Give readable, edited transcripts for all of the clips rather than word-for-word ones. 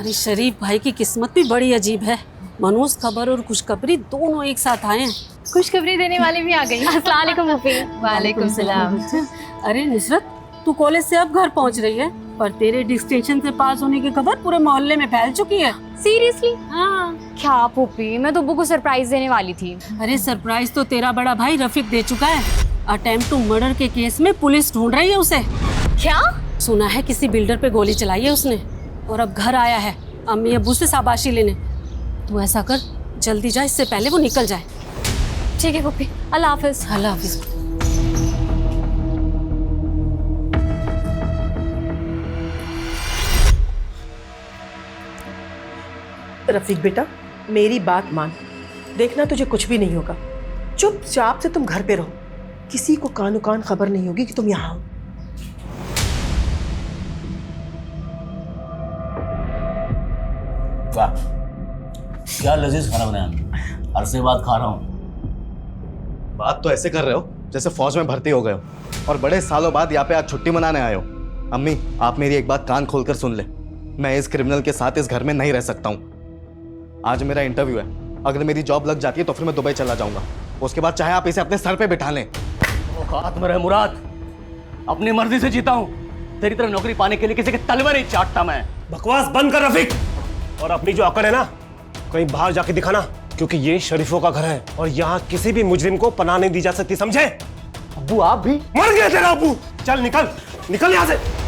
अरे शरीफ भाई की किस्मत भी बड़ी अजीब है। मनोज खबर और खुशखबरी दोनों एक साथ आए हैं। खुशखबरी देने वाले भी आ गई। अस्सलाम वालेकुम फूफी। वालेकुम सलाम। अरे नुसरत, तू कॉलेज से अब घर पहुंच रही है, पर तेरे डिस्टिंक्शन से पास होने की खबर पूरे मोहल्ले में फैल चुकी है। सीरियसली? हाँ। क्या फूफी, मैं तो अब्बू को सरप्राइज देने वाली थी। अरे सरप्राइज तो तेरा बड़ा भाई रफीक दे चुका है। अटेम्प्ट टू मर्डर के केस में पुलिस ढूंढ रही है उसे। क्या? सुना है किसी बिल्डर पे गोली चलाई है उसने, और अब घर आया है अम्मी अब्बू से शाबाशी लेने। तू ऐसा कर, जल्दी जा, इससे पहले वो निकल जाए। ठीक है फूफी, अल्लाह हाफिज। अल्लाह हाफिज। रफीक बेटा, मेरी बात मान। देखना तुझे कुछ भी नहीं होगा। चुपचाप से तुम घर पे रहो। किसी को कानो कान खबर नहीं होगी कि तुम यहाँ हो। वाह, क्या लजीज खाना बनाया। अरसे बाद खा रहा हूँ। बात तो ऐसे कर रहे हो जैसे फौज में भर्ती हो गए हो और बड़े सालों बाद यहाँ पे आज छुट्टी मनाने आए हो। अम्मी, आप मेरी एक बात कान खोलकर सुन ले। मैं इस क्रिमिनल के साथ इस घर में नहीं रह सकता हूँ। आज मेरा इंटरव्यू है। अगर मेरी जॉब लग जाती है तो फिर मैं दुबई चला जाऊंगा। उसके बाद चाहे आप इसे अपने सर पे बिठा लें। औकात में रहे मुराद, अपनी मर्जी से जीता हूँ। तेरी तरह नौकरी पाने के लिए किसी के तलवे नहीं चाटता मैं। बकवास बंद कर रफीक, और अपनी जो अकड़ है ना कहीं बाहर जाके दिखाना, क्योंकि ये शरीफों का घर है और यहाँ किसी भी मुजरिम को पनाह नहीं दी जा सकती, समझे? अब्बू आप भी? मर गया तेरा अब्बू। चल निकल, निकल यहाँ से।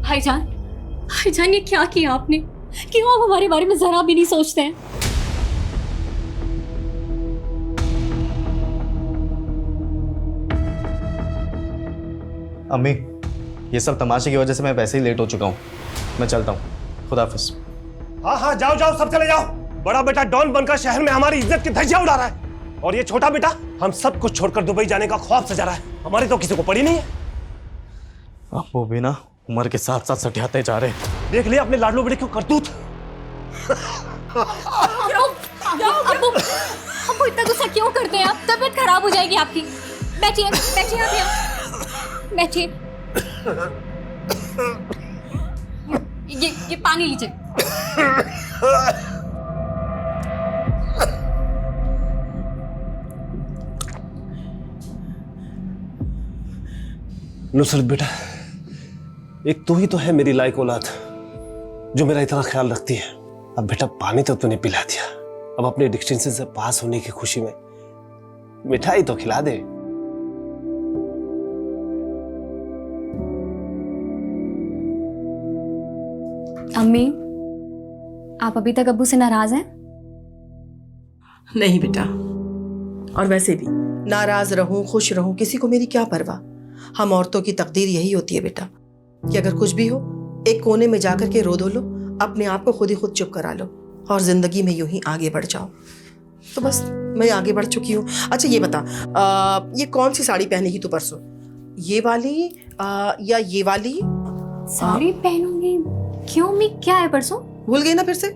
भाईजान ये क्या किया आपने? क्यों आप हमारे बारे में जरा भी नहीं सोचते हैं? अम्मी, ये सब तमाशे की वजह से मैं वैसे ही लेट हो चुका हूँ। मैं चलता हूँ, खुदा हाफिज। हाँ हाँ, जाओ जाओ, सब चले जाओ। बड़ा बेटा डॉन बनकर शहर में हमारी इज्जत की धज्जियां उड़ा रहा है, और ये छोटा बेटा हम सब कुछ छोड़कर दुबई जाने का ख्वाब सजा रहा है। हमारी तो किसी को पड़ी नहीं है। आप वो भी ना उम्र के साथ साथ सटियाते जा रहे हैं। देख लिया अपने लाडलो बेटे क्यों करतूत। अब्बू इतना गुस्सा क्यों करते हैं आप? तबीयत खराब हो जाएगी आपकी। बैठिए बैठिए आप यहाँ बैठिए। ये पानी लीजिए। नुसरत बेटा, एक तू ही तो है मेरी लायक औलाद जो मेरा इतना ख्याल रखती है। अब बेटा पानी तो तूने पिला दिया, अब अपने डिस्टिंक्शन से पास होने की खुशी में मिठाई तो खिला दे। अम्मी, आप अभी तक अब्बू से नाराज हैं? नहीं बेटा, और वैसे भी नाराज रहूं खुश रहूं किसी को मेरी क्या परवाह। हम औरतों की तकदीर यही होती है बेटा कि अगर कुछ भी हो एक कोने में जाकर के रो धो लो, अपने आप को खुद ही खुद चुप करा लो और जिंदगी में यूं ही आगे बढ़ जाओ। तो बस मैं आगे बढ़ चुकी हूँ। अच्छा ये बता, ये कौन सी साड़ी पहनेगी तू परसों? ये वाली या ये वाली? साड़ी पहनूंगी? क्यों अम्मी, क्या है परसों? भूल गई ना फिर से?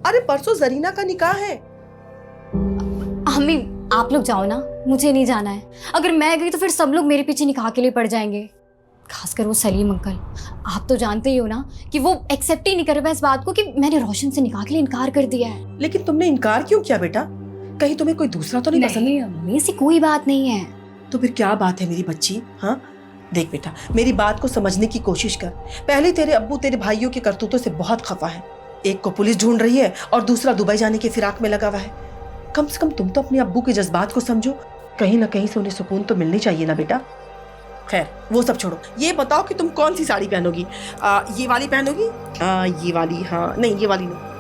अरे परसों जरीना का निकाह है। अम्मी आप लोग जाओ ना, मुझे नहीं जाना है। अगर मैं गई तो फिर सब लोग मेरे पीछे निकाह के लिए पड़ जाएंगे, खासकर वो सलीम अंकल। आप तो जानते ही हो ना कि वो एक्सेप्ट ही नहीं कर रहा इस बात को कि मैंने रोशन से निकाह के लिए इनकार कर दिया है। लेकिन तुमने इनकार क्यों किया बेटा? कहीं तुम्हें कोई दूसरा तो नहीं पसंद? नहीं अम्मी, ऐसी कोई बात नहीं है। तो फिर क्या बात है मेरी बच्ची? हाँ देख बेटा, मेरी बात को समझने की कोशिश कर। पहले तेरे अब्बू तेरे भाइयों के करतूतों से बहुत खफा है। एक को पुलिस ढूंढ रही है और दूसरा दुबई जाने के फिराक में लगा हुआ है। कम से कम तुम तो अपने अब्बू के जज्बात को समझो। कहीं ना कहीं से उन्हें सुकून तो मिलनी चाहिए ना बेटा। खैर वो सब छोड़ो, ये बताओ कि तुम कौन सी साड़ी पहनोगी? ये वाली पहनोगी? ये वाली? हाँ नहीं, ये वाली नहीं।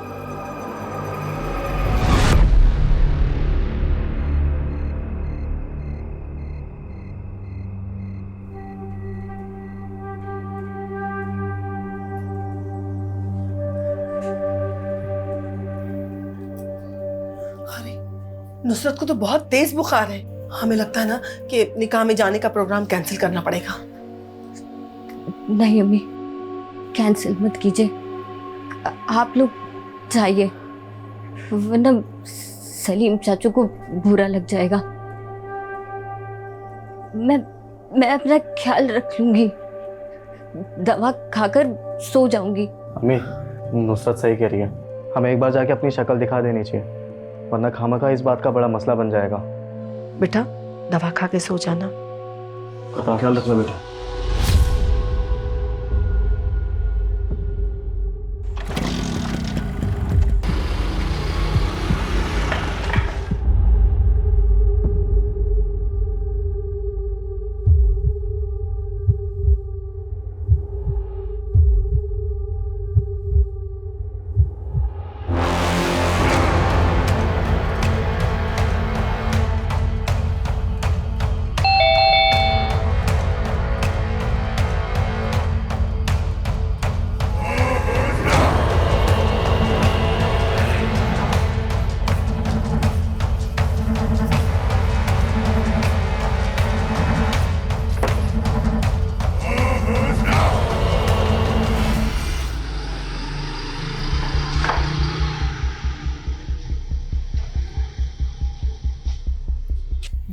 नुसरत को तो बहुत तेज बुखार है। हमें लगता है ना कि निकाह में जाने का प्रोग्राम कैंसिल करना पड़ेगा। नहीं अम्मी, कैंसिल मत कीजिए, आप लोग जाइए। वरना सलीम चाचू को बुरा लग जाएगा। मैं अपना ख्याल रख लूंगी, दवा खाकर सो जाऊंगी। अम्मी, नुसरत सही कह रही है, हमें एक बार जाके अपनी शक्ल दिखा देनी चाहिए, वरना खामखा इस बात का बड़ा मसला बन जाएगा। बेटा दवा खा के सो जाना। ख्याल रखना बेटा।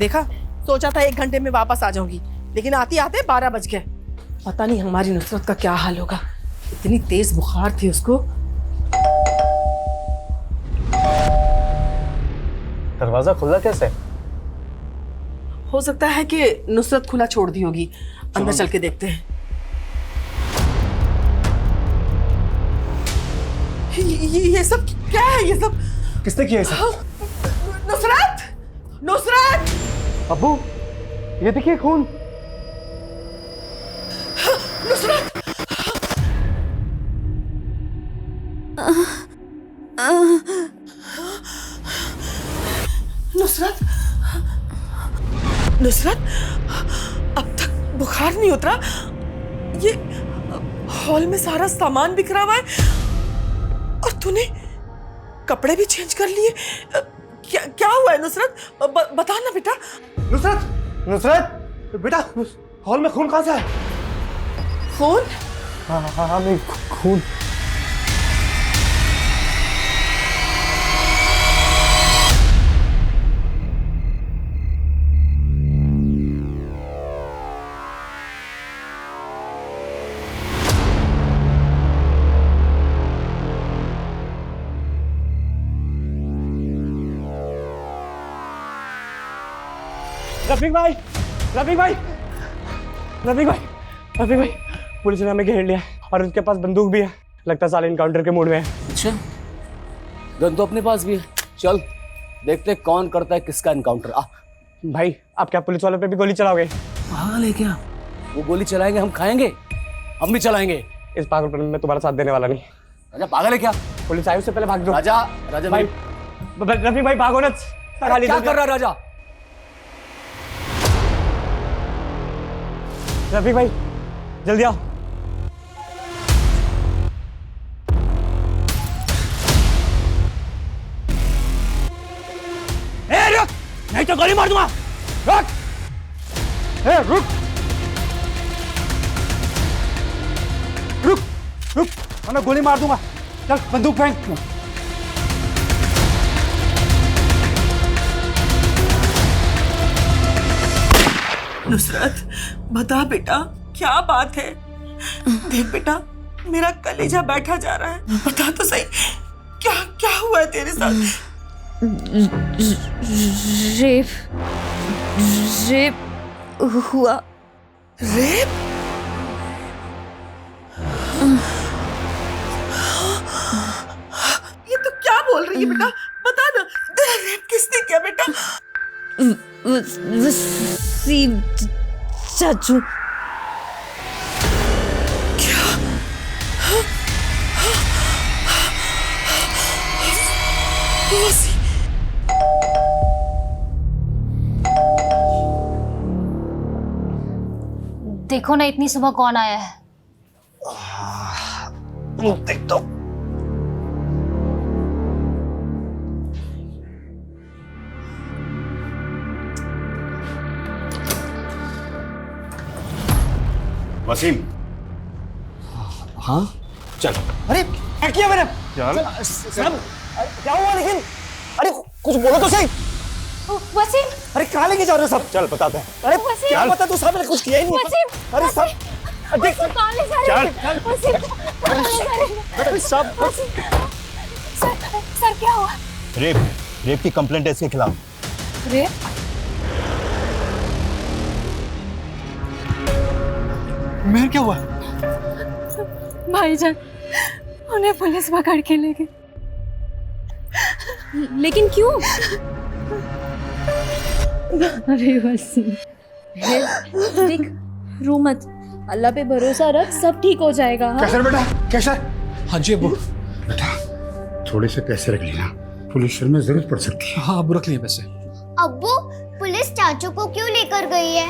देखा, सोचा था 1 घंटे में वापस आ जाऊंगी, लेकिन आते आते 12 बज गए। पता नहीं हमारी नुसरत का क्या हाल होगा, इतनी तेज बुखार थी उसको। दरवाजा खुला कैसे? हो सकता है कि नुसरत खुला छोड़ दी होगी, अंदर चल के देखते हैं। ये सब क्या है? ये सब किसने किया इसे? नुसरत! नुसरत! अब्बू, ये देखिए खून। नुसरत! नुसरत! नुसरत, अब तक बुखार नहीं उतरा। ये हॉल में सारा सामान बिखरा हुआ है और तूने कपड़े भी चेंज कर लिए। क्या क्या हुआ है नुसरत? बता ना बेटा। नुसरत! नुसरत! बेटा, हॉल में खून कहाँ से है? खून? हाँ, नहीं, खून। रफीक भाई, रफीक भाई, रफीक भाई, रफीक भाई, पुलिस ने हमें घेर लिया और उनके पास बंदूक भी है। लगता है साले इनकाउंटर के मूड में है। अच्छा, गन तो अपने पास भी है। चल देखते कौन करता है किसका इनकाउंटर। आ भाई, आप क्या पुलिस वालों पे भी गोली चलाओगे? पागल है क्या? वो गोली चलाएंगे, हम खाएंगे, हम भी चलाएंगे। इस पागलपन में तुम्हारा साथ देने वाला नहीं। राजा पागल है क्या? पुलिस आई, उससे पहले भाग जाओ। राजा, राजा भाई, रफीक भाई भागो ना। क्या कर रहा है राजा? रफीक भाई जल्दी आओ। रुक, नहीं तो गोली मार दूंगा। रुक, रुक रुक रुक, वरना गोली मार दूंगा। चल बंदूक फेंक। नुसरत, बता बेटा, क्या बात है? देख बेटा, मेरा कलेजा बैठा जा रहा है। बता तो सही, क्या क्या हुआ है तेरे साथ? रेप हुआ। रेप? ये तो क्या बोल रही है बेटा? बता ना, रेप किसने किया बेटा? वसीम चाचू। देखो ना इतनी सुबह कौन आया है। देख दो। वसीम, हाँ चलो। अरे क्या किया मैंने? चल। क्या हुआ लेकिन? अरे कुछ बोलो तो सही। वसीम, अरे कहाँ लेके जा रहे हो सब? चल बताते हैं। अरे क्या बता, तू साहब ने कुछ किया ही नहीं। वसीम, अरे सब देख कहाँ ले जा रहे हैं? वसीम, कहाँ ले जा रहे हैं? अरे सब सर क्या हुआ? रेप की कंप्लेंट है इसके खिलाफ। रेप? मेहर क्या हुआ? भाईजान, उन्हें पुलिस पकड़ के ले गई। लेकिन क्यों? अरे वसीम, देख, रो मत, अल्लाह पे भरोसा रख, सब ठीक हो जाएगा। हाँ? कैसर बेटा, कैसर? हाँ जी अब्बू। बेटा थोड़े से पैसे रख लेना, पुलिस शहर में जरूरत पड़ सकती है। हाँ अब्बू रख लिए पैसे। अब्बू, पुलिस चाचू को क्यों लेकर गई है?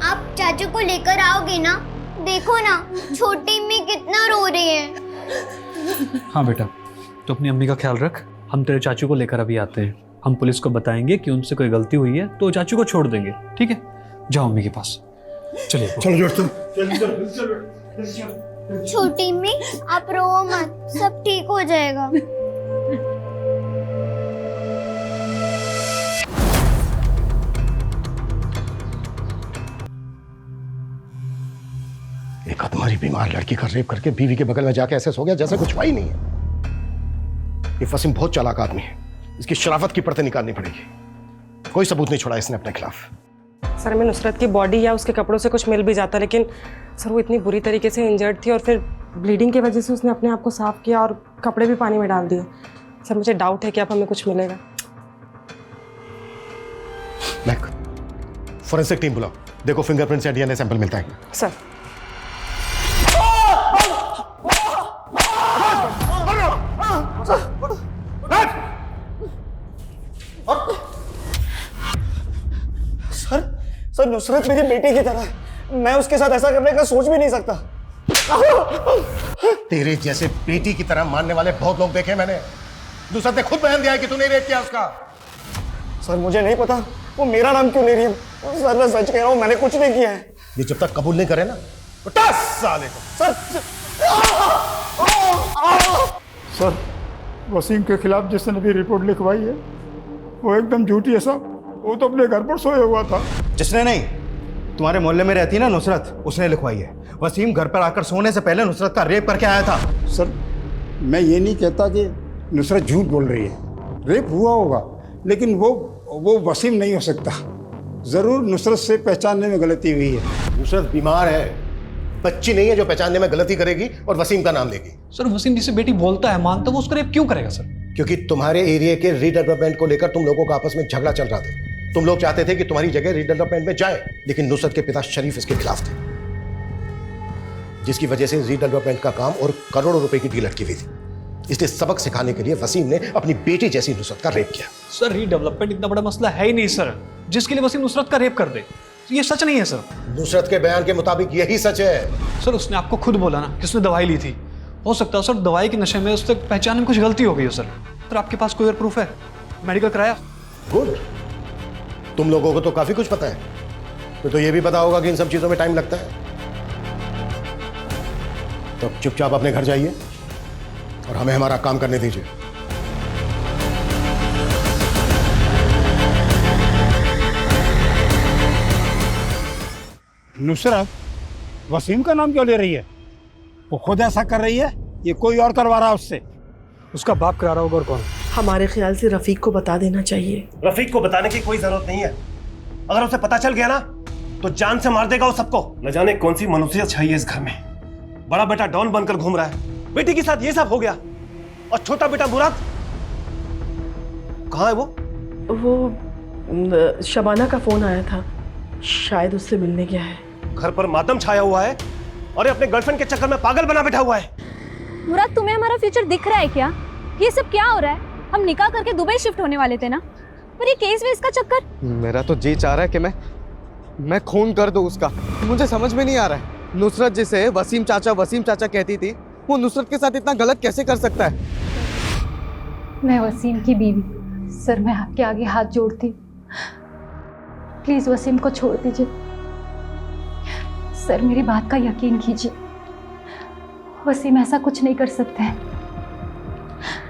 आप चाचू को लेकर आओगे ना? देखो ना, छोटी अम्मी कितना रो रही है। हाँ बेटा, तो अपनी अम्मी का ख्याल रख। हम तेरे चाचू को लेकर अभी आते हैं। हम पुलिस को बताएंगे कि उनसे कोई गलती हुई है तो चाचू को छोड़ देंगे, ठीक है? जाओ अम्मी के पास। चलिए चलो जोड़ तुम। छोटी अम्मी, आप रो मत, सब ठीक हो जाएगा। एक तुम्हारी बीमार लड़की का रेप करके बीवी के बगल में जाके ऐसे सो गया जैसे कुछ हुआ ही नहीं है। ये वसीम बहुत चालाक आदमी है, इसकी शराफत की परतें निकालनी पड़ेगी। कोई सबूत नहीं छोड़ा इसने अपने खिलाफ। सर, हमें नुसरत की बॉडी या उसके कपड़ों से कुछ मिल भी जाता, लेकिन सर वो इतनी बुरी तरीके से इंजर्ड थी और फिर ब्लीडिंग की वजह से उसने अपने आप को साफ किया और कपड़े भी पानी में डाल दिए। सर मुझे डाउट है कि अब हमें कुछ मिलेगा। महक, फोरेंसिक टीम बुलाओ, देखो फिंगरप्रिंट या डीएनए सैंपल मिलता है। सर सर नुसरत मेरी बेटी की तरह है, मैं उसके साथ ऐसा करने का सोच भी नहीं सकता। तेरे जैसे बेटी की तरह मानने वाले बहुत लोग देखे मैंने। नुसरत ने खुद बयान दिया है कि तूने रेप किया उसका। सर मुझे नहीं पता वो मेरा नाम क्यों ले रही है। सर मैं सच कह रहा हूँ, मैंने कुछ नहीं किया है। ये जब तक कबूल नहीं करे ना तो 10 साल सर सर, वसीम के खिलाफ जिसने भी रिपोर्ट लिखवाई है वो एकदम झूठी है साहब। वो तो अपने घर पर सोया हुआ था। जिसने नहीं, तुम्हारे मोहल्ले में रहती है ना नुसरत, उसने लिखवाई है। वसीम घर पर आकर सोने से पहले नुसरत का रेप करके आया था। सर मैं ये नहीं कहता कि नुसरत झूठ बोल रही है, रेप हुआ होगा, लेकिन वो वसीम नहीं हो सकता। ज़रूर नुसरत से पहचानने में गलती हुई है। नुसरत बीमार है, बच्ची नहीं है जो पहचानने में गलती करेगी और वसीम का नाम लेगी। सर वसीम जिसे बेटी बोलता है मानता है, वो उसका रेप क्यों करेगा सर? क्योंकि तुम्हारे एरिया के रीडेवलपमेंट को लेकर तुम लोगों का आपस में झगड़ा चल रहा था। तुम लोग चाहते थे कि तुम्हारी जगह रीडेवलपमेंट में जाए, लेकिन नुसरत के पिता शरीफ इसके खिलाफ थे, जिसकी वजह से रीडेवलपमेंट का काम और करोड़ों रुपए की डील अटकी हुई थी। इसलिए सबक सिखाने के लिए वसीम ने अपनी बेटी जैसी नुसरत का रेप किया। सर रीडेवलपमेंट इतना बड़ा मसला है ही नहीं सर, जिसके लिए वसीम नुसरत का रेप कर दे। ये सच नहीं है सर। नुसरत के बयान के मुताबिक यही सच है। सर उसने आपको खुद बोला ना कि उसने दवाई ली थी। हो सकता है सर दवाई के नशे में उससे पहचान में कुछ गलती हो गई हो सर। सर आपके पास कोई और प्रूफ है? मेडिकल कराया? गुड, तुम लोगों को तो काफी कुछ पता है। तो ये भी पता होगा कि इन सब चीजों में टाइम लगता है। तो चुपचाप अपने घर जाइए और हमें हमारा काम करने दीजिए। नुसरत वसीम का नाम क्यों ले रही है? वो खुद ऐसा कर रही है, ये कोई और करवा रहा है उससे? उसका बाप करा रहा होगा और कौन? हमारे ख्याल से रफीक को बता देना चाहिए। रफीक को बताने की कोई जरूरत नहीं है। अगर उसे पता चल गया ना तो जान से मार देगा वो सबको। न जाने कौन सी मनुष्यत चाहिए इस घर में। बड़ा बेटा डॉन बनकर घूम रहा है, बेटी के साथ ये सब हो गया, और छोटा बेटा मुराद कहाँ है? वो शबाना का फोन आया था, शायद उससे मिलने गया है। घर पर मातम छाया हुआ है और ये अपने गर्लफ्रेंड के चक्कर में पागल बना बैठा हुआ है। मुराद, तुम्हें हमारा फ्यूचर दिख रहा है क्या? ये सब क्या हो रहा है? हम निकाह करके दुबई शिफ्ट होने वाले थे ना, पर ये केस वेस का चक्कर। मेरा तो जी चाह रहा है कि मैं खून कर दूं उसका। मुझे समझ में नहीं आ रहा है, नुसरत जिसे वसीम चाचा कहती थी, वो नुसरत के साथ इतना गलत कैसे कर सकता है? मैं वसीम की बीवी, सर मैं आपके आगे हाथ जोड़ती, प्लीज वसीम को छोड़ दीजिए। सर मेरी बात का यकीन कीजिए, वसीम ऐसा कुछ नहीं कर सकते हैं।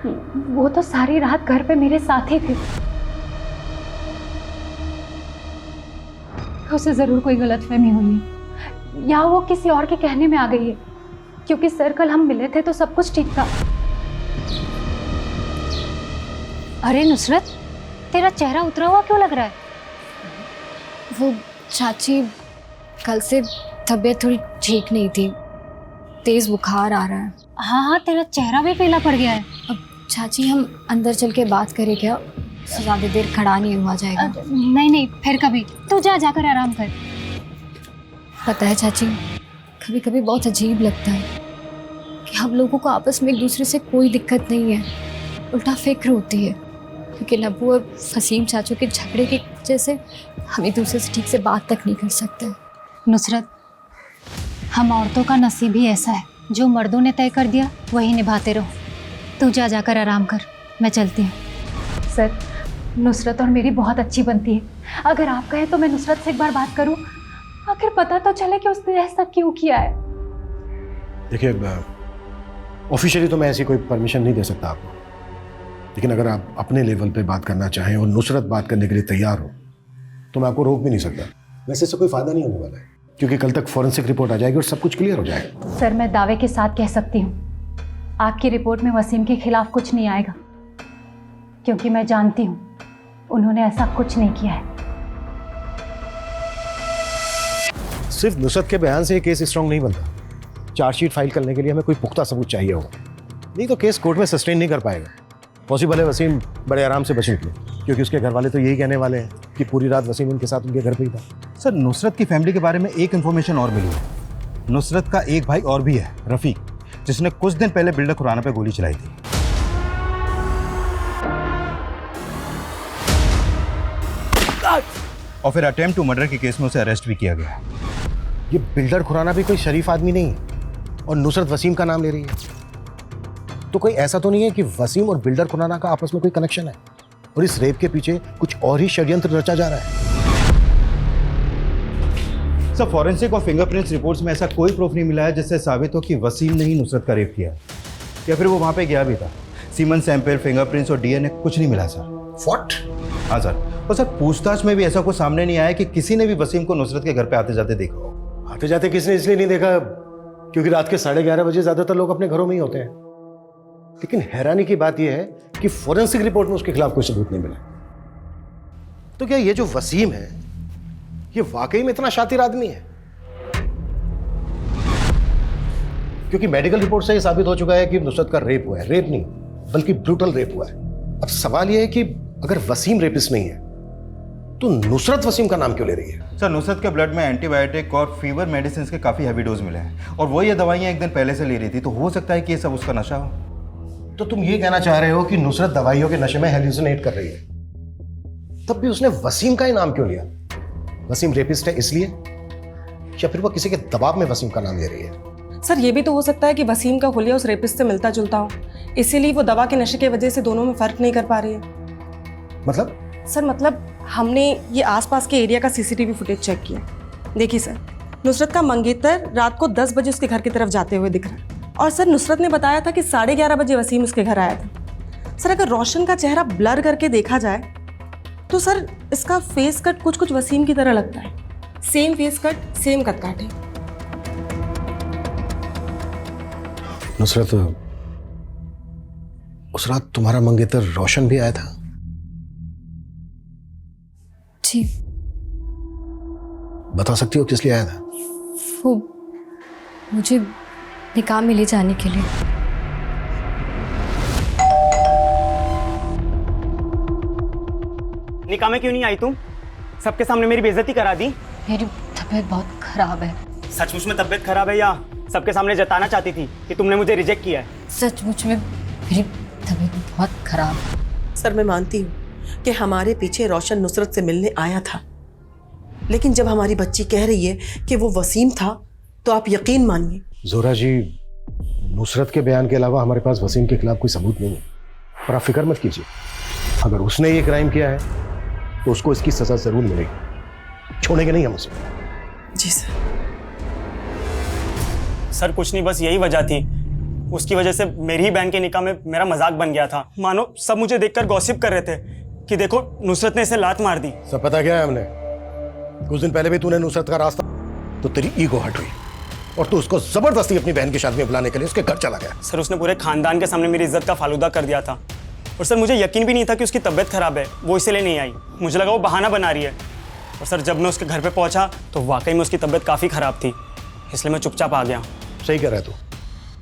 वो तो सारी रात घर पे मेरे साथ ही थे। उसे जरूर कोई गलतफहमी हुई है या वो किसी और के कहने में आ गई है, क्योंकि सर कल हम मिले थे तो सब कुछ ठीक था। अरे नुसरत, तेरा चेहरा उतरा हुआ क्यों लग रहा है? वो चाची, कल से तबीयत थोड़ी ठीक नहीं थी, तेज बुखार आ रहा है। हाँ हाँ, तेरा चेहरा भी पीला पड़ गया है। अब चाची हम अंदर चल के बात करें क्या? ज़्यादा देर खड़ा नहीं हुआ जाएगा। नहीं नहीं, फिर कभी। तू जाकर आराम कर। पता है चाची, कभी कभी बहुत अजीब लगता है कि हम लोगों को आपस में एक दूसरे से कोई दिक्कत नहीं है, उल्टा फिक्र होती है, क्योंकि नब्बू और फसीम चाचू के झगड़े की वजह से हम एक दूसरे से ठीक से बात तक नहीं कर सकते। नुसरत, हम औरतों का नसीब ही ऐसा है, जो मर्दों ने तय कर दिया वही निभाते रहो। तू जाकर आराम कर, मैं चलती हूँ। सर, नुसरत और मेरी बहुत अच्छी बनती है। अगर आप कहें तो मैं नुसरत से एक बार बात करूं, आखिर पता तो चले कि उसने ऐसा क्यों किया है। देखिए, ऑफिशियली तो मैं ऐसी कोई परमिशन नहीं दे सकता आपको, लेकिन अगर आप अपने लेवल पे बात करना चाहें और नुसरत बात करने के लिए तैयार हो तो मैं आपको रोक भी नहीं सकता। वैसे इससे कोई फायदा नहीं होने वाला है, क्योंकि कल तक फॉरेंसिक रिपोर्ट आ जाएगी और सब कुछ क्लियर हो जाएगा। सर, मैं दावे के साथ कह सकती हूँ आपकी रिपोर्ट में वसीम के खिलाफ कुछ नहीं आएगा, क्योंकि मैं जानती हूँ उन्होंने ऐसा कुछ नहीं किया है। सिर्फ नुसरत के बयान से ये केस स्ट्रांग नहीं बनता। चार्जशीट फाइल करने के लिए हमें कोई पुख्ता सबूत चाहिए होगा, नहीं तो केस कोर्ट में सस्टेन नहीं कर पाएगा। पॉसिबल है वसीम बड़े आराम से बच निकले, क्योंकि उसके घर वाले तो यही कहने वाले हैं कि पूरी रात वसीम उनके साथ उनके घर पे ही था। सर, नुसरत की फैमिली के बारे में एक इन्फॉर्मेशन और मिली है। नुसरत का एक भाई और भी है, रफीक, जिसने कुछ दिन पहले बिल्डर खुराना पे गोली चलाई थी। और फिर अटेम्प्ट टू मर्डर के केस में उसे अरेस्ट भी किया गया। ये बिल्डर खुराना भी कोई शरीफ आदमी नहीं है, और नुसरत वसीम का नाम ले रही है, तो कोई ऐसा तो नहीं है कि वसीम और बिल्डर खुराना का आपस में कोई कनेक्शन है और इस रेप के पीछे कुछ और ही षड्यंत्र रचा जा रहा है। सर, फॉरेंसिक और फिंगरप्रिंट्स रिपोर्ट्स में ऐसा कोई प्रूफ नहीं मिला है जिससे साबित हो कि वसीम ने ही नुसरत का रेप किया, या फिर वो वहां पे गया भी था। सीमन सैंपल, फिंगरप्रिंट्स और डीएनए कुछ नहीं मिला सर। व्हाट? हाँ सर, और सर पूछताछ में भी ऐसा कुछ सामने नहीं आया कि किसी ने भी वसीम को नुसरत के घर पे आते जाते देखा हो। आते जाते किसने इसलिए नहीं देखा क्योंकि रात के 11:30 बजे ज्यादातर लोग अपने घरों में ही होते हैं। लेकिन हैरानी की बात यह है कि फॉरेंसिक रिपोर्ट में उसके खिलाफ कोई सबूत नहीं मिला। तो क्या ये जो वसीम है ये वाकई में इतना शातिर आदमी है? क्योंकि मेडिकल रिपोर्ट से यह साबित हो चुका है कि नुसरत का रेप हुआ है। रेप नहीं बल्कि ब्रूटल रेप हुआ है। अब सवाल यह है कि अगर वसीम रेपिस्ट नहीं है तो नुसरत वसीम का नाम क्यों ले रही है? सर, नुसरत के ब्लड में एंटीबायोटिक और फीवर मेडिसिन के काफी हैवी डोज मिले हैं, और वो ये दवाइयां एक दिन पहले से ले रही थी, तो हो सकता है कि ये सब उसका नशा हो। तो तुम ये कहना चाह रहे हो कि नुसरत दवाइयों के नशे में हेल्यूसिनेट कर रही है? तब भी उसने वसीम का ही नाम क्यों लिया? वसीम रेपिस्ट है इसलिए, या फिर वो किसी के दबाव में वसीम का नाम ले रही है? सर, ये भी तो हो सकता है कि वसीम का हुलिया उस रेपिस्ट से मिलता जुलता हो, इसीलिए वो दवा के नशे की वजह से दोनों में फर्क नहीं कर पा रही है। मतलब? सर, मतलब हमने ये आसपास के एरिया का सीसीटीवी फुटेज चेक किया। देखिए सर, नुसरत का मंगेतर रात को 10 बजे उसके घर की तरफ जाते हुए दिख रहा है, और सर नुसरत ने बताया था कि 11:30 बजे वसीम उसके घर आया था। सर, अगर रोशन का चेहरा ब्लर करके देखा जाए तो सर इसका फेस कट कुछ कुछ वसीम की तरह लगता है। सेम फेस कट, सेम कद काटे। नुसरत, उस रात तुम्हारा मंगेतर रोशन भी आया था? जी। बता सकती हो किस लिए आया था? वो मुझे निकाह में ले जाने के लिए। निकाह में क्यों नहीं आई तुम? सबके सामने मेरी बेइज्जती करा दी। मेरी तबीयत बहुत खराब है। सचमुच में तबीयत खराब है या सबके सामने जताना चाहती थी कि तुमने मुझे रिजेक्ट किया है? सचमुच में मेरी तबीयत बहुत खराब है। सर, मैं मानती हूँ कि हमारे पीछे रोशन नुसरत से मिलने आया था, लेकिन जब हमारी बच्ची कह रही है कि वो वसीम था तो आप यकीन मानिए। जोरा जी, नुसरत के बयान के अलावा हमारे पास वसीम के खिलाफ कोई सबूत नहीं है, और आप फिक्र मत कीजिए। अगर उसने ये क्राइम किया है तो उसको इसकी सजा जरूर मिलेगी, छोड़ेंगे नहीं हम उसे। जी सर। सर, कुछ नहीं, बस यही वजह थी उसकी वजह से मेरी ही बहन के निकाह में मेरा मजाक बन गया था। मानो सब मुझे देखकर गॉसिप कर रहे थे कि देखो नुसरत ने इसे लात मार दी। सब पता क्या है हमने? कुछ दिन पहले भी तूने नुसरत का रास्ता तो तेरी ईगो हट हुई और तू उसको जबरदस्ती अपनी बहन की शादी में बुलाने के लिए उसके घर चला गया। सर उसने पूरे खानदान के सामने मेरी इज्जत का फालूदा कर दिया था। और सर मुझे यकीन भी नहीं था कि उसकी तबीयत खराब है, वो इसलिए नहीं आई। मुझे लगा वो बहाना बना रही है। और सर जब मैं उसके घर पे पहुंचा तो वाकई में उसकी तबीयत काफ़ी ख़राब थी, इसलिए मैं चुपचाप आ गया। सही कह रहा है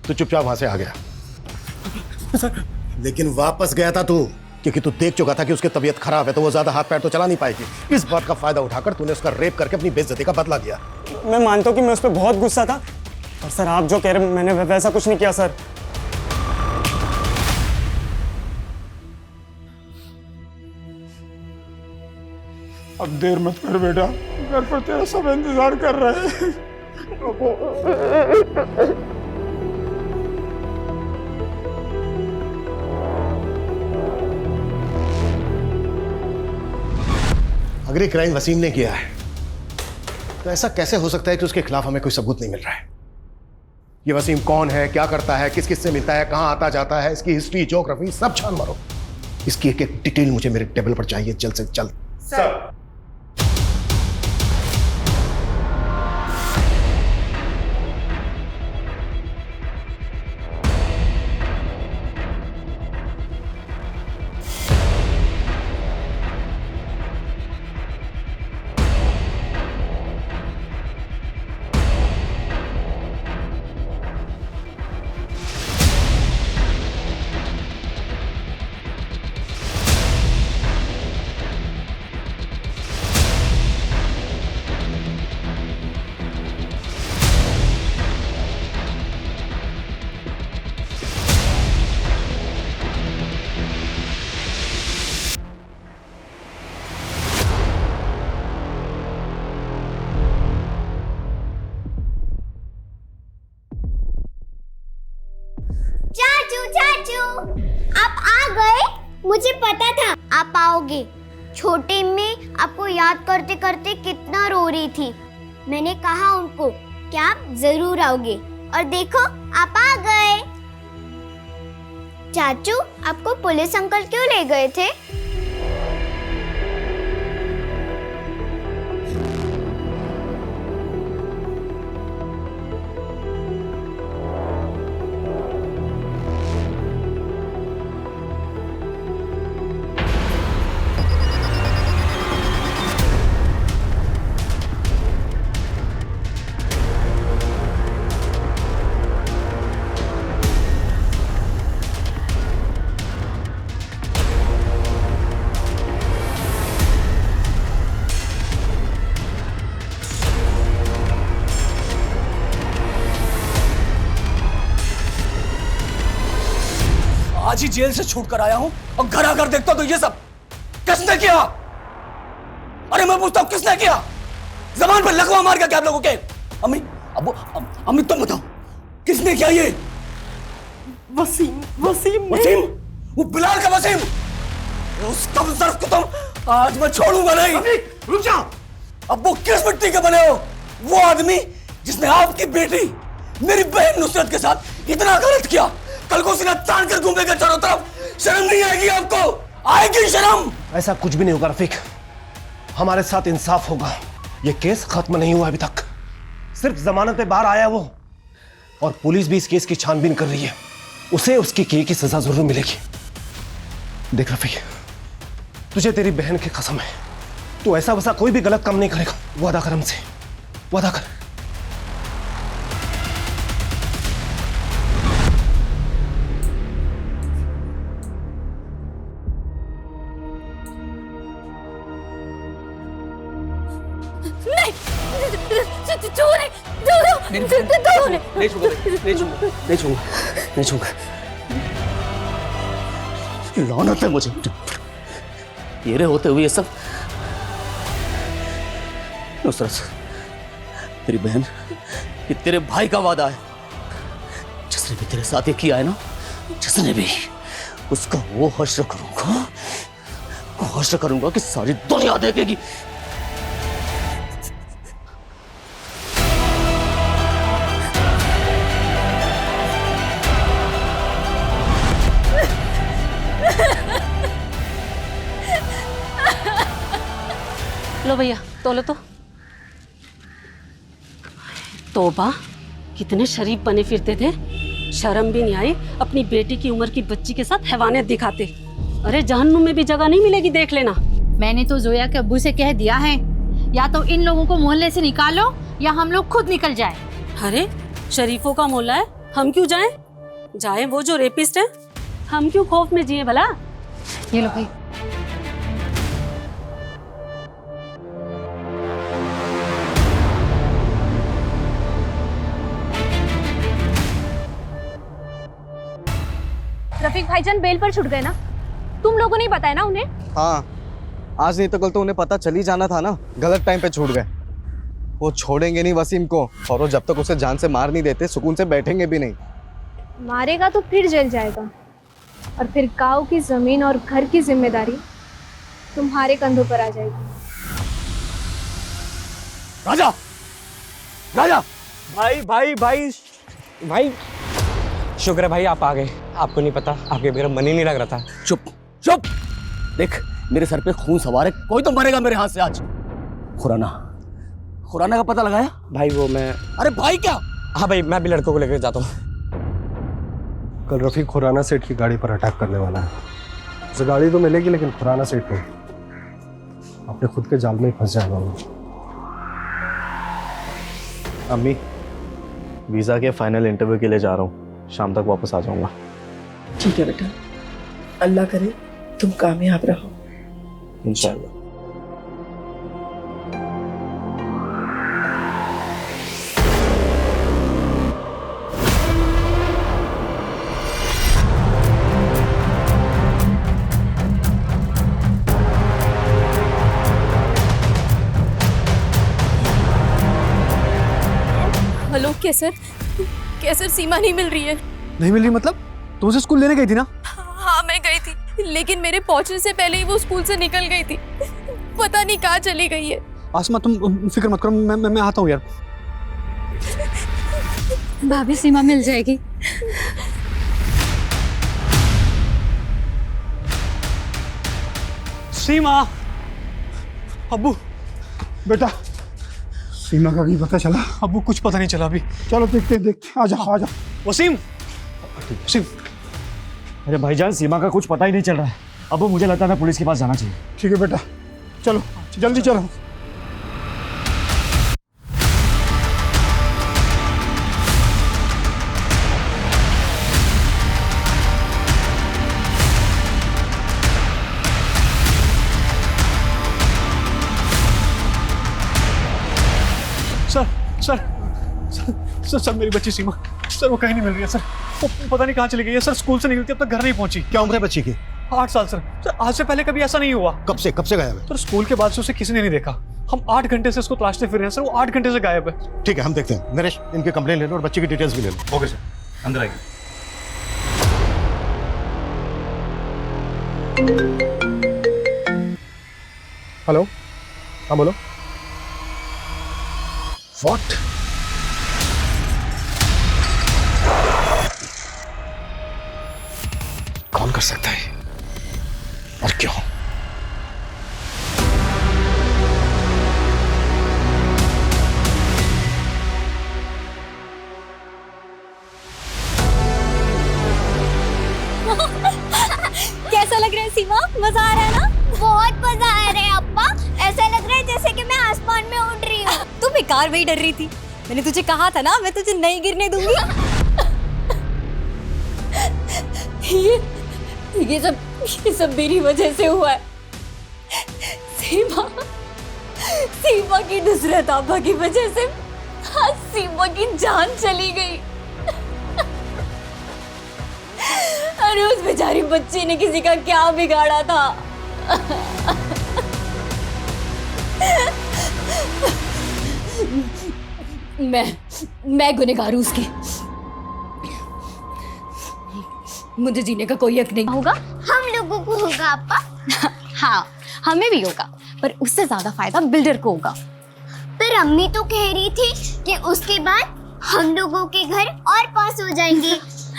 तू चुपचाप वहां से आ गया। लेकिन वापस गया था तू क्योंकि तू देख चुका था कि उसकी तबीयत खराब है, तो वो ज्यादा हाथ पैर तो चला नहीं पाएगी। इस बात का फायदा उठाकर तूने उसका रेप करके अपनी बेइज्जती का बदला लिया। मैं मानता हूँ कि मैं उस पर बहुत गुस्सा था, और सर आप जो कह रहे हैं मैंने वैसा कुछ नहीं किया सर। अब देर मत कर बेटा, घर पर तेरा सब इंतजार कर रहे हैं। अगर ये क्राइम वसीम ने किया है तो ऐसा कैसे हो सकता है कि उसके खिलाफ हमें कोई सबूत नहीं मिल रहा है? ये वसीम कौन है, क्या करता है, किस किस से मिलता है, कहां आता जाता है, इसकी हिस्ट्री, ज्योग्राफी सब छान मारो। इसकी एक एक डिटेल मुझे मेरे टेबल पर चाहिए जल्द से जल्द। सर चाचू चाचू आप आ गए? मुझे पता था आप आओगे। छोटे में आपको याद करते करते कितना रो रही थी। मैंने कहा उनको कि आप जरूर आओगे, और देखो आप आ गए। चाचू आपको पुलिस अंकल क्यों ले गए थे? आज ही जेल से छूट कर आया हूं और घर आकर देखता तो ये सब किसने किया? अरे मैं पूछता हूं किसने किया? जबान पर लकवा मार क्या आप लोगों के? अम्मी अबू अम्मी तुम बताओ किसने किया ये? वसीम वसीम वसीम, वो बिलाल का वसीम। उस कमजोर को तुम आज मैं छोड़ूंगा नहीं। रुक जाओ। अब वो किस मिट्टी के बने हो? वो आदमी जिसने आपकी बेटी मेरी बहन नुसरत के साथ इतना गलत किया, कल को सीना तान कर घूमेगा चारों तरफ। शर्म नहीं आएगी आपको? आएगी शर्म? ऐसा कुछ भी नहीं होगा रफीक, हमारे साथ इंसाफ होगा। ये केस खत्म नहीं हुआ अभी तक, सिर्फ जमानत पे बाहर आया वो, और पुलिस भी इस केस की छानबीन कर रही है। उसे उसकी किए की सजा जरूर मिलेगी। देख रफीक, तुझे तेरी बहन की कसम है, तू ऐसा वैसा कोई भी गलत काम नहीं करेगा। वादा कर हमसे, वादा कर। नहीं छूंगा। लानत है मुझे तेरे होते हुए ये सब। नुसरत, तेरी बहन, ये तेरे भाई का वादा है। जिसने भी तेरे साथ ये किया है ना, जिसने भी, उसका वो हश्र करूंगा कि सारी दुनिया देखेगी। लो भैया तोलो तो। तौबा, कितने शरीफ बने फिरते थे, शर्म भी नहीं आई अपनी बेटी की उम्र की बच्ची के साथ हैवानियत दिखाते। अरे जहन्नुम में भी जगह नहीं मिलेगी, देख लेना। मैंने तो जोया के अब्बू से कह दिया है, या तो इन लोगों को मोहल्ले से निकालो या हम लोग खुद निकल जाए। अरे शरीफों का मोहल्ला है, हम क्यों जाएं? जाए वो जो रेपिस्ट है, हम क्यों खौफ में जिए भला। ये लो भाई। रफीक भाईजान बेल पर छुट गए ना? तुम लोगों ने बताया ना उन्हें? हाँ, आज नहीं तो कल तो उन्हें पता चल ही जाना था ना। गलत टाइम पे छूट गए। वो छोड़ेंगे नहीं वसीम को, और वो जब तक उसे जान से मार नहीं देते सुकून से बैठेंगे भी नहीं। मारेगा तो फिर जेल जाएगा, और फिर गांव की जमीन और घर की जिम्मेदारी तुम्हारे कंधों पर आ जाएगी। राजा, राजा, भाई भाई भाई भाई, शुक्र है भाई आप आ गए। आपको नहीं पता, आपके बगैर मन ही नहीं लग रहा था। चुप चुप, देख मेरे सर पे खून सवार है, कोई तो मरेगा मेरे हाथ से आज। खुराना, खुराना का पता लगाया? भाई वो मैं, अरे भाई क्या? हाँ भाई मैं भी लड़कों को लेकर जाता हूँ। कल रफीक खुराना सेठ की गाड़ी पर अटैक करने वाला है। उसे गाड़ी तो मिलेगी लेकिन खुराना सेठ नहीं, अपने खुद के जाल में ही फंस जाएगा वो। अम्मी, वीज़ा के फाइनल इंटरव्यू के लिए जा रहा हूँ, शाम तक वापस आ जाऊंगा। ठीक है बेटा, अल्लाह करे तुम कामयाब रहो। इंशाल्लाह। हेलो कैसर, कैसर सीमा नहीं मिल रही है। नहीं मिल रही मतलब? तुम उसे स्कूल लेने गई थी ना? हाँ मैं गई थी, लेकिन मेरे पहुंचने से पहले ही वो स्कूल से निकल गई थी। पता नहीं कहाँ चली गई है। आसमा तुम फिक्र मत करो, मैं आता हूँ यार। भाभी सीमा मिल जाएगी। सीमा, अब्बू, बेटा सीमा का भी पता चला? अब्बू कुछ पता नहीं चला अभी। चलो देखते देखते, आजा आजा। वसीम, वसीम। अरे भाईजान सीमा का कुछ पता ही नहीं चल रहा है। अब मुझे लगता है पुलिस के पास जाना चाहिए। ठीक है बेटा, चलो जल्दी चलो। Sir sir sir sir, sir मेरी बच्ची सीमा, सर वो कहीं नहीं मिल रही है सर। वो पता नहीं कहाँ चली गई है सर। स्कूल से निकलती अब तक घर नहीं पहुंची। क्या उम्र है बच्ची की? 8 साल सर। सर आज से पहले कभी ऐसा नहीं हुआ। कब से गायब है? सर स्कूल के बाद से उसे किसी ने नहीं देखा। हम 8 घंटे से उसको तलाशते फिर रहे हैं सर, वो 8 घंटे से गायब है। ठीक है, हम देखते हैं। नरेश, इनकी कंप्लेन ले लो और बच्ची की डिटेल्स भी ले लो। ओके सर, अंदर आइए। हेलो, हाँ बोलो। व्हाट? कौन कर सकता है और क्यों? कैसा लग रहा है सीमा? मजा आ रहा है ना? बहुत मजा आ रहा है अप्पा। ऐसा लग रहा है जैसे कि मैं आसमान में उड़ रही हूँ। तू बेकार में ही डर रही थी। मैंने तुझे कहा था ना, मैं तुझे नहीं गिरने दूंगी। ये सब मेरी वजह से हुआ है। सीमा की नुसरत आपा की वजह से आज सीमा की जान चली गई। अरे उस बेचारी बच्ची ने किसी का क्या बिगाड़ा था। मैं गुनहगार हूं उसकी। मुझे जीने का कोई हक नहीं होगा। हम लोगों को होगा अप्पा। हाँ, हमें भी होगा, पर उससे ज्यादा फायदा बिल्डर को होगा। पर अम्मी तो कह रही थी कि उसके बाद हम लोगों के घर और पास हो जाएंगे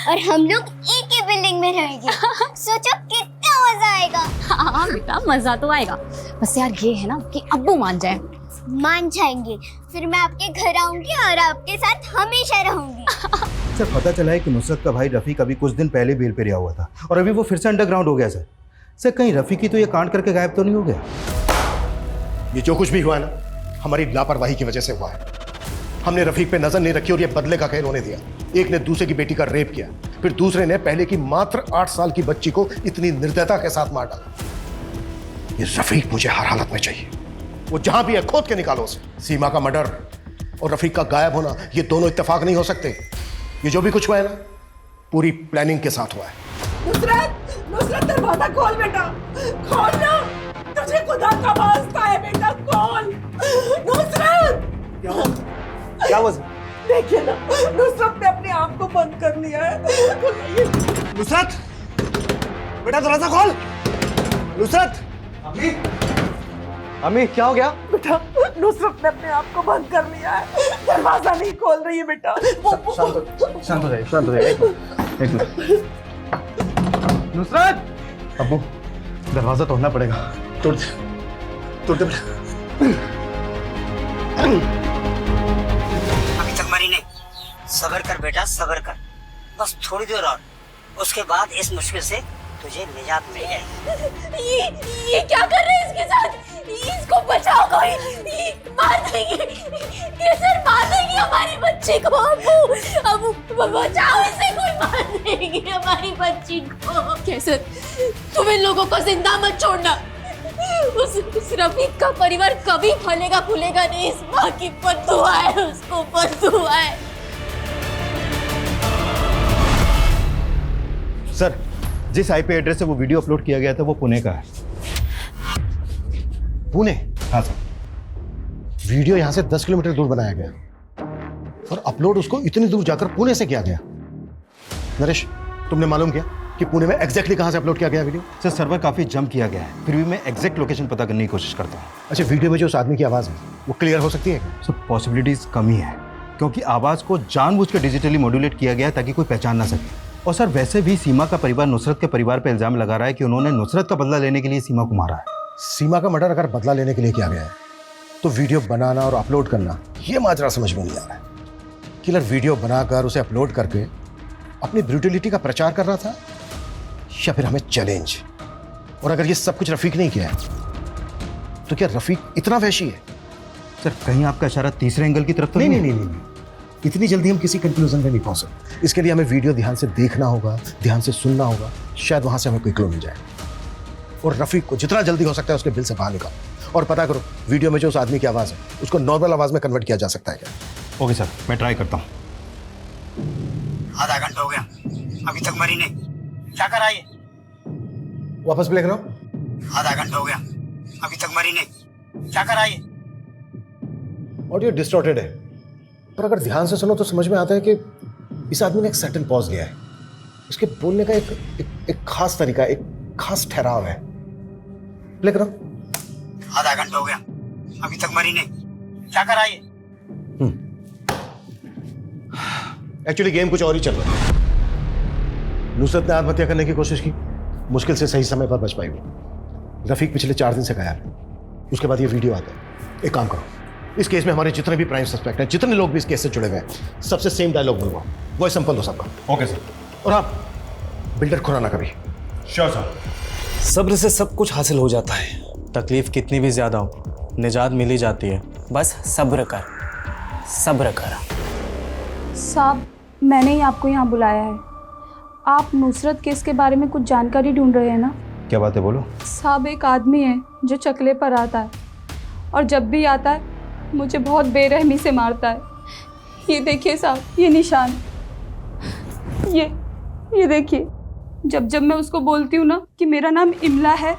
और हम लोग एक ही बिल्डिंग में रहेंगे। सोचो कितना मजा आएगा। हाँ बेटा, मजा तो आएगा। बस यार ये है ना कि अब्बू मान जाए। मान जाएंगे, फिर मैं आपके घर आऊंगी और आपके साथ हमेशा रहूंगी। सर पता चला है कि नुसरत का भाई रफ़ीक अभी कुछ दिन पहले बेल पे रिहा हुआ था और अभी वो फिर से अंडरग्राउंड हो गया सर। सर कहीं रफ़ीक ही तो ये कांड करके गायब तो नहीं हो गया? ये जो कुछ भी हुआ है ना, हमारी लापरवाही की वजह से हुआ है। हमने रफ़ीक पे नजर नहीं रखी और ये बदले का खेल होने दिया। एक ने दूसरे की बेटी का रेप किया, फिर दूसरे ने पहले की मात्र 8 साल की बच्ची को इतनी निर्दयता के साथ मार डाला। ये रफ़ीक मुझे हर हालत में चाहिए। वो जहां भी है खोद के निकालो उसे। सीमा का मर्डर और रफ़ीक का गायब होना, ये दोनों इत्तेफाक नहीं हो सकते। ये जो भी कुछ हुआ है ना, पूरी प्लानिंग के साथ हुआ है। नुसरत, नुसरत दरवाजा खोल बेटा, खोल ना, तुझे खुदा का वास्ता है बेटा, खोल। नुसरत, क्या हुआ? देखिए ना, नुसरत ने अपने आप को बंद कर लिया है। नुसरत, बेटा दरवाजा खोल। नुसरत, अम्मी क्या हो गया? बेटा नुसरत ने अपने आप को बंद कर लिया है, दरवाजा नहीं खोल रही है बेटा। शांत हो जाइए, शांत हो जाइए। एक मिनट। नुसरत! अब्बू, दरवाजा तोड़ना पड़ेगा। तोड़ दे बेटा। अभी तक मरी नहीं। सब्र कर बेटा, सब्र कर। बस थोड़ी देर और, उसके बाद इस मुश्किल से तुझे निजात मिल जाएगी। ये क्या कर रहे हैं इसके साथ? इसको बचाओ कोई, ये मार देंगे, ये सर मार देंगे हमारी बच्ची को। अबू बचाओ इसे, कोई मार देंगे हमारी बच्ची को। कैसे तुम इन लोगों को जिंदा मत छोड़ना। उस रफ़ीक का परिवार कभी फलेगा फूलेगा नहीं। इस माँ की बद्दुआ है, उसको बद्दुआ है। सर, जिस आईपी एड्रेस से वो वीडियो अपलोड किया गया था वो पुणे का है। पुणे? हाँ सर। वीडियो यहां से 10 किलोमीटर दूर बनाया गया और अपलोड उसको इतनी दूर जाकर पुणे से किया गया। नरेश, तुमने मालूम किया कि पुणे में एग्जैक्टली कहां से अपलोड किया गया वीडियो? सर सर्वर काफी जंप किया गया है, फिर भी मैं एग्जैक्ट लोकेशन पता करने की कोशिश करता हूँ। अच्छा, वीडियो में जो उस आदमी की आवाज है वो क्लियर हो सकती है? सर पॉसिबिलिटीज कम ही है, क्योंकि आवाज को जानबूझ के डिजिटली मॉड्यूलेट किया गया है ताकि कोई पहचान ना सके। और सर वैसे भी सीमा का परिवार नुसरत के परिवार पर इल्जाम लगा रहा है कि उन्होंने नुसरत का बदला लेने के लिए सीमा को मारा है। सीमा का मर्डर अगर बदला लेने के लिए किया गया है तो वीडियो बनाना और अपलोड करना, ये माजरा समझ में नहीं आ रहा है। किलर वीडियो बनाकर उसे अपलोड करके अपनी ब्रूटलिटी का प्रचार कर रहा था या फिर हमें चैलेंज? और अगर ये सब कुछ रफ़ीक नहीं किया है तो क्या रफ़ीक इतना वैशी है? सर कहीं आपका इशारा तीसरे एंगल की तरफ तो नहीं। इतनी जल्दी हम किसी कंक्लूजन में नहीं पहुंच सकते। इसके लिए हमें वीडियो ध्यान से देखना होगा, ध्यान से सुनना होगा, शायद वहां से हमें कोई क्लू मिल जाए। और रफ़ीक को जितना जल्दी हो सकता है उसके बिल से बाहर निकालो और पता करो वीडियो में जो उस आदमी की आवाज़ है उसको नॉर्मल आवाज़ में कन्वर्ट किया जा सकता है क्या? ओके सर, मैं ट्राई करता हूँ। आधा घंटा हो गया, अभी तक मरी नहीं। क्या कर आई? वापस प्ले करो। आधा घंटा हो गया, अभी तक मरी नहीं। क्या कर आई? ऑडियो डिस्टॉर्टेड है, पर अगर ध्यान से सुनो तो समझ में आता है कि इस आदमी ने एक सडन पॉज लिया है। उसके बोलने का एक खास तरीका, एक खास ठहराव है। प्ले करो। आधा घंटा हो गया, अभी तक मरी नहीं। क्या कर आई? एक्चुअली गेम कुछ और ही चल रहा है। नुसरत ने आत्महत्या करने की कोशिश की, मुश्किल से सही समय पर बच पाई वो। रफ़ीक पिछले 4 दिन से गायब है। उसके बाद ये वीडियो आता है। एक काम करो, इस केस में हमारे जितने भी प्राइम सस्पेक्ट हैं, जितने लोग भी इस केस से जुड़े हुए हैं, सबसे सेम डायलॉग बोलवाओ। वॉइस सैंपल दो सबका। Okay sir. और आप बिल्डर खुराना कभी। Sure sir. सब्र से सब कुछ हासिल हो जाता है। तकलीफ कितनी भी ज़्यादा हो, निजात मिल ही जाती है। बस सब्र कर, सब्र कर। साहब, मैंने ही आपको यहाँ बुलाया है। आप नुसरत केस के बारे में कुछ जानकारी ढूंढ रहे हैं ना? क्या बात है, बोलो। साहब, एक आदमी है जो चकले पर आता है और जब भी आता है मुझे बहुत बेरहमी से मारता है। ये देखिए साहब, ये निशान, ये देखिए। जब मैं उसको बोलती हूँ ना कि मेरा नाम इमला है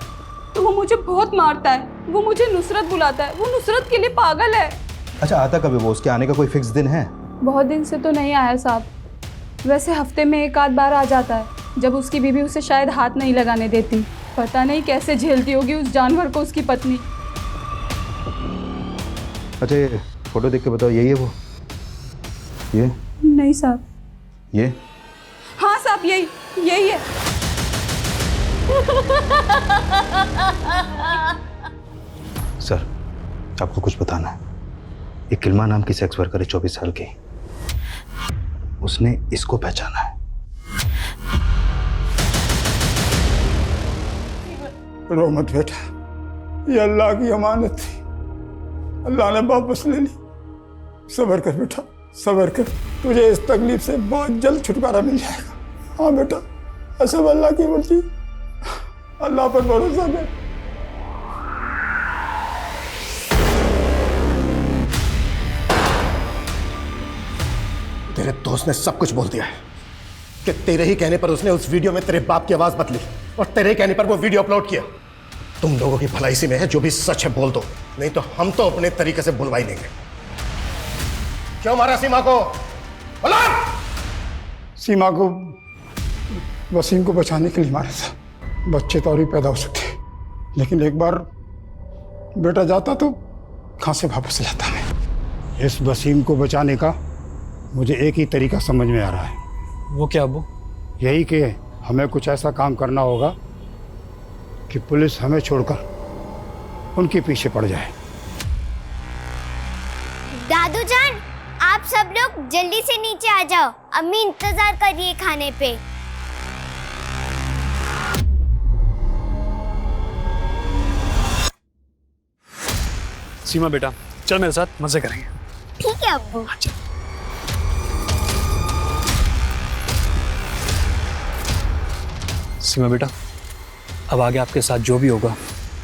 तो वो मुझे बहुत मारता है। वो मुझे नुसरत बुलाता है। वो नुसरत के लिए पागल है। अच्छा, आता कभी वो? उसके आने का कोई फिक्स दिन है? बहुत दिन से तो नहीं आया साहब, वैसे हफ्ते में 1 आध बार आ जाता है, जब उसकी बीवी उसे शायद हाथ नहीं लगाने देती। पता नहीं कैसे झेलती होगी उस जानवर को उसकी पत्नी। अच्छा, ये फोटो देख के बताओ, यही है वो? ये नहीं साहब। ये? हाँ साहब, यही है। सर, आपको कुछ बताना है। एक किल्मा नाम की सेक्स वर्कर है, 24 साल की। उसने इसको पहचाना है। रो मत बेटा, ये अल्लाह की अमानत थी, अल्लाह ने वापस ले ली। सब्र कर बेटा, सब्र कर, तुझे इस तकलीफ से बहुत जल्द छुटकारा मिल जाएगा। हाँ बेटा, सब अल्लाह की मर्जी, अल्लाह पर भरोसा कर। तेरे दोस्त ने सब कुछ बोल दिया है कि तेरे ही कहने पर उसने उस वीडियो में तेरे बाप की आवाज बदली और तेरे ही कहने पर वो वीडियो अपलोड किया। तुम लोगों की भलाई इसी में है, जो भी सच है बोल दो, नहीं तो हम तो अपने तरीके से बुलवा ही देंगे। क्यों मारा सीमा को? सीमा को वसीम को बचाने के लिए मारा था। बच्चे तो और भी पैदा हो सकते हैं, लेकिन एक बार बेटा जाता तो कहां से वापस लाता मैं। इस वसीम को बचाने का मुझे एक ही तरीका समझ में आ रहा है। वो क्या अब्बू? यही कि हमें कुछ ऐसा काम करना होगा कि पुलिस हमें छोड़कर उनके पीछे पड़ जाए। दादू जान, आप सब लोग जल्दी से नीचे आ जाओ, अम्मी इंतजार कर रही है खाने पे। सीमा बेटा, चल मेरे साथ, मजे करेंगे। ठीक है अब्बू। सीमा बेटा, अब आगे आपके साथ जो भी होगा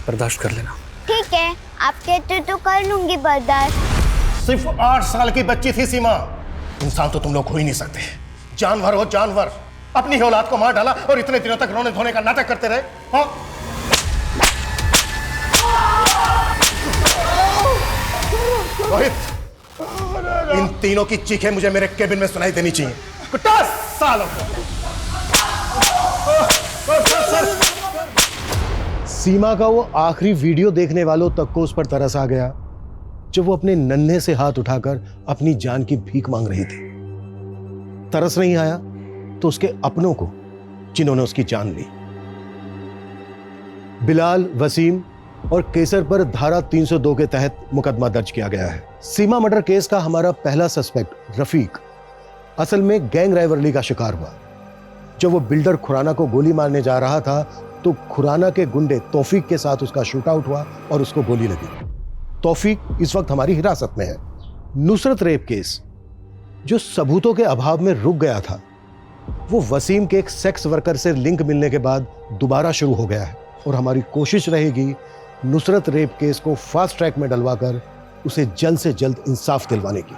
बर्दाश्त कर लेना। ठीक है, आप कहते तो कर लूंगी बर्दाश्त। सिर्फ 8 साल की बच्ची थी सीमा। इंसान तो तुम लोग हो ही नहीं सकते, जानवर हो जानवर। अपनी ही औलाद को मार डाला और इतने दिनों तक रोने धोने का नाटक करते रहे। हाँ? रोहित, इन तीनों की चीखें मुझे मेरे केबिन में सुनाई देनी चाहिए। कुत्ता सालों सीमा का वो आखिरी वीडियो देखने वालों तक को उस पर तरस आ गया जब वो अपने नन्हे से हाथ उठाकर अपनी जान की भीख मांग रही थी। तरस नहीं आया तो उसके अपनों को, जिन्होंने उसकी जान ली। बिलाल, वसीम और केसर पर धारा 302 के तहत मुकदमा दर्ज किया गया है। सीमा मर्डर केस का हमारा पहला सस्पेक्ट रफीक असल में गैंग राइवलरी का शिकार हुआ। जब वो बिल्डर खुराना को गोली मारने जा रहा था तो खुराना के गुंडे तौफीक के साथ उसका शूट आउट हुआ और उसको गोली लगी। तौफीक इस वक्त हमारी हिरासत में है। नुसरत रेप केस जो सबूतों के अभाव में रुक गया था, वो वसीम के एक सेक्स वर्कर से लिंक मिलने के बाद दोबारा शुरू हो गया है और हमारी कोशिश रहेगी नुसरत रेप केस को फास्ट ट्रैक में डलवाकर उसे जल्द से जल्द इंसाफ दिलवाने की।